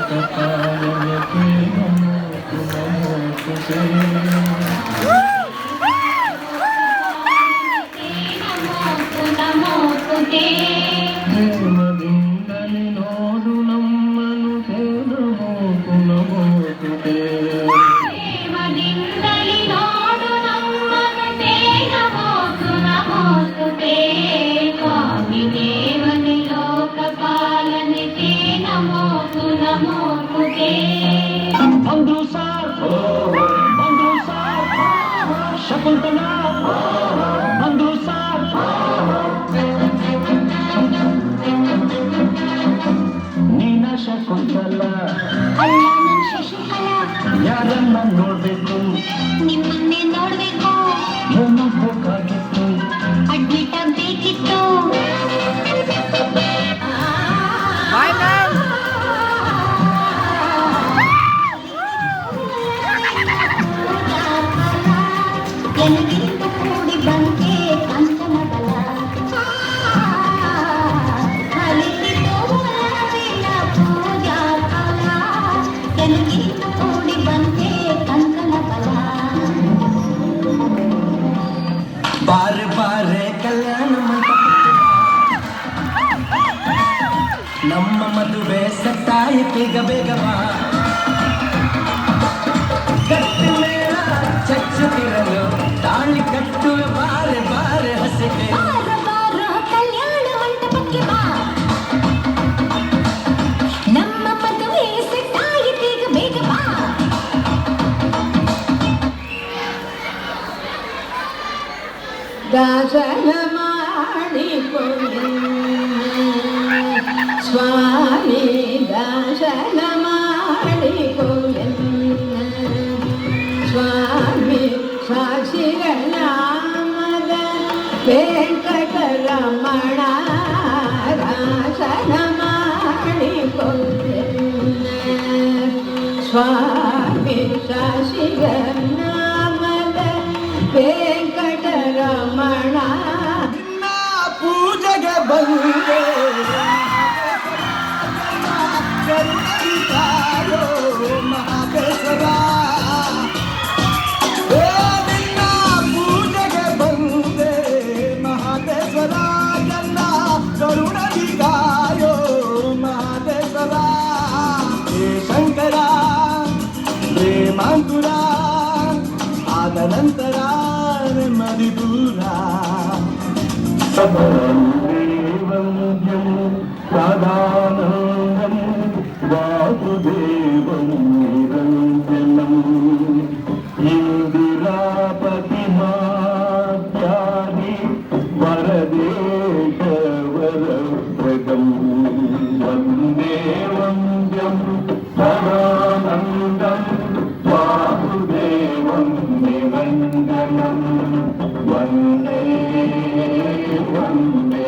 लोकपालयते नमोऽस्तु नमोऽस्तु ते ಪ್ರೇಮದಿಂದಲೇ ನೋಡು ನಮ್ಮನು ನಮೋತು ನಮೋತು ತೇ ಪ್ರೇಮದಿಂದಲೇ ನೋಡು ನಮ್ಮನು ನಮೋತು ನಮೋತು ತೇ ಸ್ವಾಮಿ ದೇವನೇ ಲೋಕಪಾಲನೆ ತೇ ನಮೋತು ನಮೋತು ತೇ ಬಂದ್ರು ಸಾರ್ ಶಕುಂತಲಾ ಬಂದ್ರು ಸಾರ್ ನೀನ ಶಕುಂತಲ ಅಲ್ಲ ನನ್ ಶಶಿಕಲಾ ಯಾರನ್ನ ನೋಡ್ಬೇಕು ನಿಮ್ಮನ್ನೇ ನೋಡ್ಬೇಕು ಏನು ಬೇಕಾಗಿತ್ತು ಅಡ್ಮಿಟ್ ಆಗ್ಬೇಕಿತ್ತು ಎನಗಿಂತ ಕೂಡಿ ಬಂಕೆ ಕಂಕಣಬಲ ಕಲಿತಿದ್ದು ವರವಿನ ಪೂಜಾ ಫಲ ಎನಗಿಂತ ಕೂಡಿ ಬಂಕೆ ಕಂಕಣಬಲ ಬಾರೆ ಬಾರೆ ಕಲ್ಯಾಣ ಮಂಟಪಕ್ಕೆ ನಮ್ಮ ಮದುವೆ ಸತ್ತಾಯಿತು ಈಗ ಬೇಗ ಬಾ ಗಟ್ಟಿ ಮೇಳ ಚಚ್ಚುತ್ತಿರಲು ತಾಳಿ ಕಟ್ಟುವ ಬಾರೆ ಬಾರೆ ಹಸಿಗೆ ಬಾರ ಬಾರ ಕಲ್ಯಾಣ ಮಂಟಪಕ್ಕೆ ಬಾ ನಮ್ಮ ಮದುವೆ ಸೆಟ್ಟಾಯಿತೀಗ ಬೇಗ ಬಾ ದಾಸನ ಮಾಡಿಕೊಳ್ಳು ಸ್ವಾಮಿ ದಾಸನ ಮಾಡಿಕೊಳ್ಳು ಸ್ವಾಮಿ ಸಾಕ್ಷಿಗನಾಮದ ವೆಂಕಟರಮಣ ದಾಸನ ಮಾಡಿಕೊಳ್ಳು ಸ್ವಾಮಿ ಸಾಕ್ಷಿಗನಾಮದ ವೆಂಕಟರಮಣ ನಿನ್ನ ಪೂಜೆಗೆ ಬಂದೆ ಕರುಣಿತಾಯೋ ಮಹಾಬೇಸರ ನಿನ್ನ ಪೂಜೆಗೆ ಬಂದೆ ಮಹಾಬೇಸರ ನನ್ನ ಕರುಣಿತಾಯೋ ಮಹಾಬೇಸರ ಹೇ ಶಂಕರ ಪ್ರೇಮಾಂಕುರ ಆದ ನಂತರ ನೆಮ್ಮದಿ ದೂರ ವಂದ್ಯಂ ಸದಾನಂದಂ ವಾಸುದೇವಂ ನಿರಂಜನಂ ಇಂದಿರಾಪತಿ ಮಾತ್ಯಾದಿ ವರದೇಶವರಪ್ರದಂ ವಂದೇ ವಂದ್ಯಂ ಸದಾನಂದಂ ವಾಸುದೇವಂ ನಿರಂಜನಂ ವಂದೇ ವಂದೇ